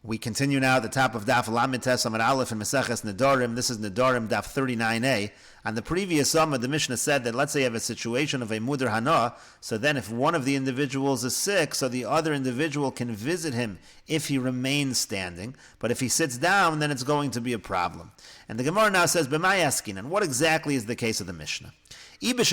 We continue now at the top of Daf Lamed Tes Amud Aleph in Mesechet Nedarim. This is Nedarim Daf 39a. On the previous Summah, the Mishnah said that let's say you have a situation of a Mudar Hana, so then if one of the individuals is sick, so the other individual can visit him if he remains standing, but if he sits down, then it's going to be a problem. And the Gemara now says, B'may askin, and what exactly is the case of the Mishnah? If the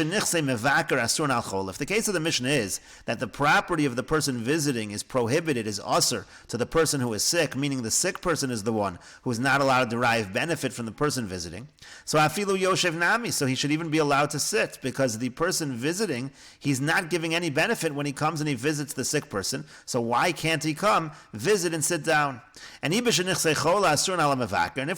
case of the Mishnah is that the property of the person visiting is prohibited, is usher to the person who is sick, meaning the sick person is the one who is not allowed to derive benefit from the person visiting, so afilu yoshev nami, so he should even be allowed to sit, because the person visiting, he's not giving any benefit when he comes and he visits the sick person, so why can't he come, visit and sit down? And if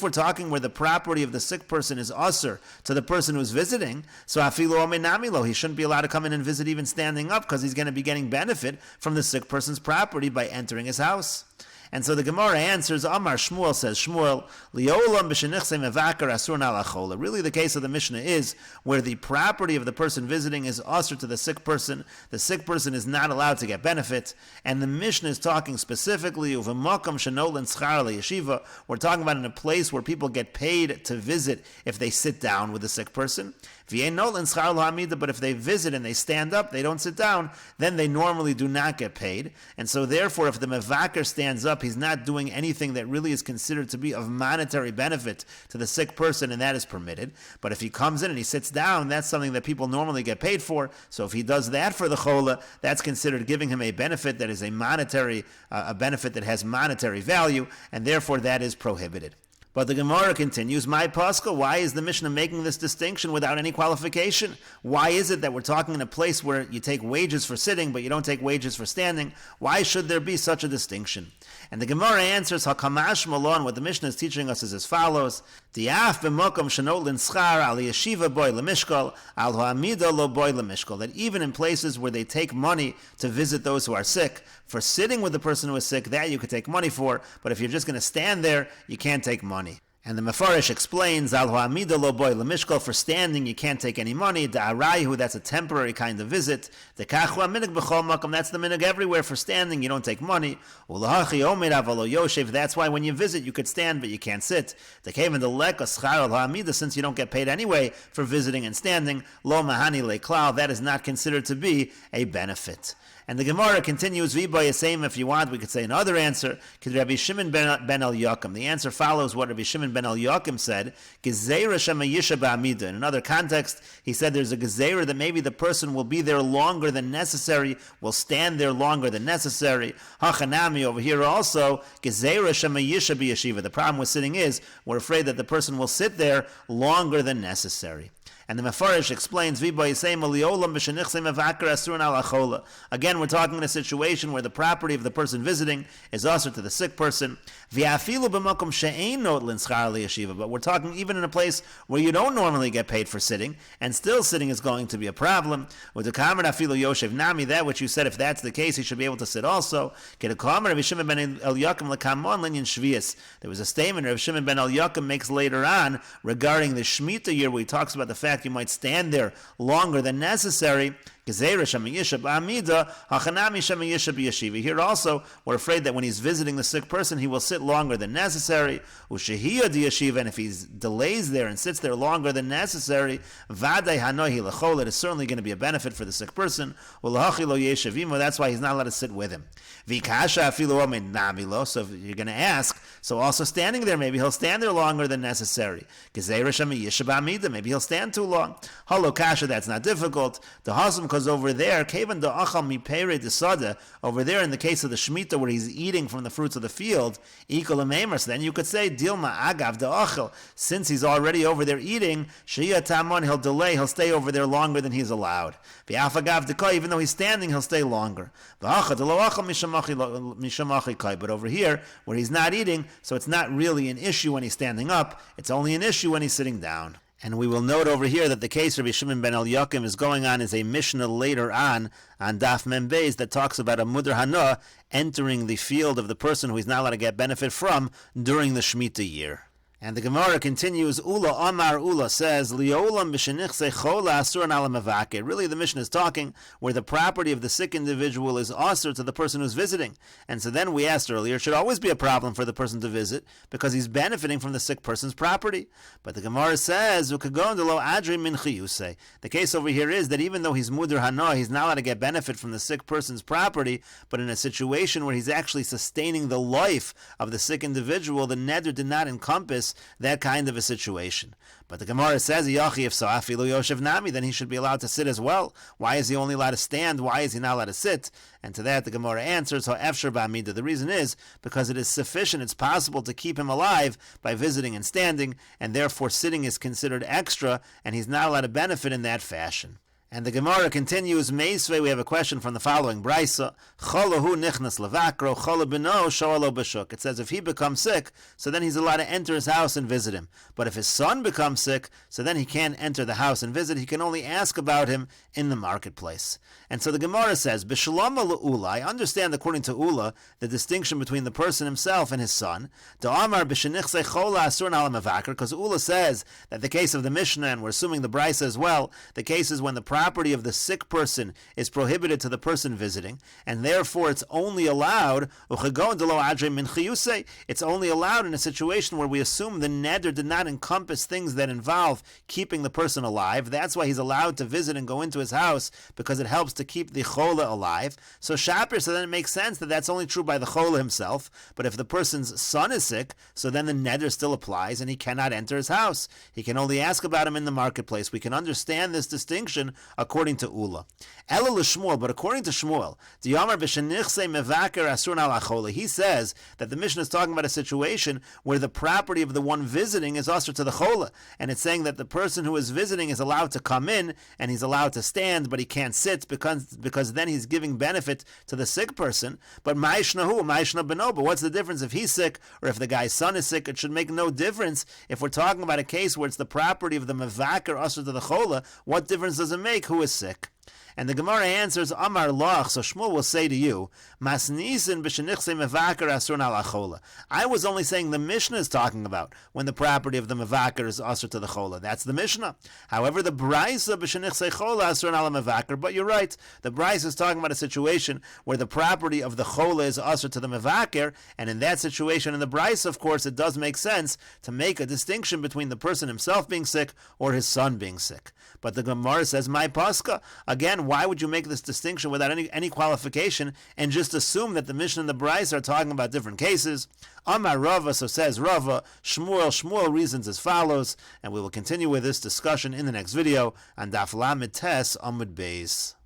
we're talking where the property of the sick person is usher to the person who's visiting, so he shouldn't be allowed to come in and visit even standing up, because he's going to be getting benefit from the sick person's property by entering his house. And so the Gemara answers, Amar Shmuel says, Shmuel, Liolam b'shenichse mevakar asur nalachola. Really the case of the Mishnah is where the property of the person visiting is usher to the sick person is not allowed to get benefit, and the Mishnah is talking specifically of a makam shenol and schar yeshiva. We're talking about in a place where people get paid to visit if they sit down with the sick person. But if they visit and they stand up, they don't sit down, then they normally do not get paid. And so therefore, if the mevaker stands up, he's not doing anything that really is considered to be of monetary benefit to the sick person, and that is permitted. But if he comes in and he sits down, that's something that people normally get paid for. So if he does that for the chola, that's considered giving him a benefit that is a monetary, a benefit that has monetary value, and therefore that is prohibited. But the Gemara continues, my Pascha, why is the Mishnah making this distinction without any qualification? Why is it that we're talking in a place where you take wages for sitting, but you don't take wages for standing? Why should there be such a distinction? And the Gemara answers, Hakamash Malon, what the Mishnah is teaching us is as follows, Diaf b'mokom shenot l'nschar al yeshiva boy l'mishkol, al ha'amida lo boy l'mishkol, that even in places where they take money to visit those who are sick, for sitting with the person who is sick, that you could take money for, but if you're just going to stand there, you can't take money. And the Mefarish explains, Al ha'amida lo boy l'mishkol, for standing you can't take any money. Da'arayu, that's a temporary kind of visit. De'kachu ha'minig b'chol makom, that's the minig everywhere. For standing you don't take money. Ulahachi omer avalo yoshev, that's why when you visit you could stand but you can't sit. De'keven delek aschar al ha'amida, since you don't get paid anyway for visiting and standing, lo mahani le'klal, that is not considered to be a benefit. And the Gemara continues, V'ba Yasem, if you want, we could say another answer. Rabbi Shimon ben Elyakim. The answer follows what Rabbi Shimon ben Elyakim said, Gezeira shema yisha ba'amida. In another context, he said there's a gezeira that maybe the person will be there longer than necessary, will stand there longer than necessary. Hachanami, over here also, Gezeira shema yisha b'yeshiva. The problem with sitting is, we're afraid that the person will sit there longer than necessary. And the Mefarish explains, again, we're talking in a situation where the property of the person visiting is usher to the sick person. But we're talking even in a place where you don't normally get paid for sitting, and still sitting is going to be a problem. With the that which you said, if that's the case, he should be able to sit also. There was a statement Rav Shimon ben Elyakim makes later on regarding the Shemitah year, where he talks about the fact you might stand there longer than necessary. Here also, we're afraid that when he's visiting the sick person, he will sit longer than necessary. And if he delays there and sits there longer than necessary, it is certainly going to be a benefit for the sick person. That's why he's not allowed to sit with him. So if you're going to ask, so also standing there, maybe he'll stand there longer than necessary. Maybe he'll stand too long. That's not difficult. Because over there, over there in the case of the Shemitah where he's eating from the fruits of the field, so then you could say, since he's already over there eating, he'll delay, he'll stay over there longer than he's allowed. Even though he's standing, he'll stay longer. But over here, where he's not eating, so it's not really an issue when he's standing up, it's only an issue when he's sitting down. And we will note over here that the case Rabbi Shimon ben Elyakim is going on is a Mishnah later on Daf Mem Beis that talks about a Mudar Hana entering the field of the person who he's not allowed to get benefit from during the Shemitah year. And the Gemara continues, Ula Amar Ula says, Liolam b'shenichse chola asur ala mevakir. Really, the Mishnah is talking where the property of the sick individual is asur to the person who's visiting. And so then we asked earlier, it should always be a problem for the person to visit because he's benefiting from the sick person's property. But the Gemara says, Ukagon delo adri min chiyusei. The case over here is that even though he's muder hana, he's not allowed to get benefit from the sick person's property, but in a situation where he's actually sustaining the life of the sick individual, the neder did not encompass that kind of a situation. But the Gemara says, Yachi if so, afilu yoshev nami, then he should be allowed to sit as well. Why is he only allowed to stand? Why is he not allowed to sit? And to that the Gemara answers, Ha'efshar ba'amida. The reason is because it is sufficient, it's possible to keep him alive by visiting and standing, and therefore sitting is considered extra, and he's not allowed to benefit in that fashion. And the Gemara continues, Meisvei, we have a question from the following Braisa. Cholahu nichnas levakro, chola beno, shoalo b'shuk. It says if he becomes sick, so then he's allowed to enter his house and visit him. But if his son becomes sick, so then he can't enter the house and visit. He can only ask about him in the marketplace. And so the Gemara says, B'shalama l'ula, I understand according to Ula, the distinction between the person himself and his son. Da'amar b'shenichse chola asur ala mevakr, because Ula says that the case of the Mishnah, and we're assuming the Braisa as well, the case is when the property of the sick person is prohibited to the person visiting, and therefore it's only allowed, it's only allowed in a situation where we assume the neder did not encompass things that involve keeping the person alive. That's why he's allowed to visit and go into his house, because it helps to keep the chola alive. So Shapir, so then it makes sense that that's only true by the chola himself, but if the person's son is sick, so then the neder still applies and he cannot enter his house. He can only ask about him in the marketplace. We can understand this distinction according to Ula. Ela l'Shmuel, but according to Shmuel, he says that the Mishnah is talking about a situation where the property of the one visiting is usher to the chola, and it's saying that the person who is visiting is allowed to come in and he's allowed to stand, but he can't sit because then he's giving benefit to the sick person. But ma'ishnahu, beno, but what's the difference if he's sick or if the guy's son is sick? It should make no difference if we're talking about a case where it's the property of the mevaker usher to the chola. What difference does it make who is sick? And the Gemara answers, Amar Loch, so Shmuel will say to you, Masnisin b'shenichse mevaker asur al achola. I was only saying the Mishnah is talking about when the property of the mevaker is asur to the chola. That's the Mishnah. However, the Braisa b'shenichse chola asur al mevaker, but you're right, the Braisa is talking about a situation where the property of the chola is asur to the mevaker, and in that situation, in the Braisa, of course, it does make sense to make a distinction between the person himself being sick or his son being sick. But the Gemara says, my paska, again, why would you make this distinction without any qualification and just assume that the Mishnah and the Braisa are talking about different cases? Amar Rava, so says Rava, Shmuel reasons as follows, and we will continue with this discussion in the next video on Daf Lamed Tes Amud Beis.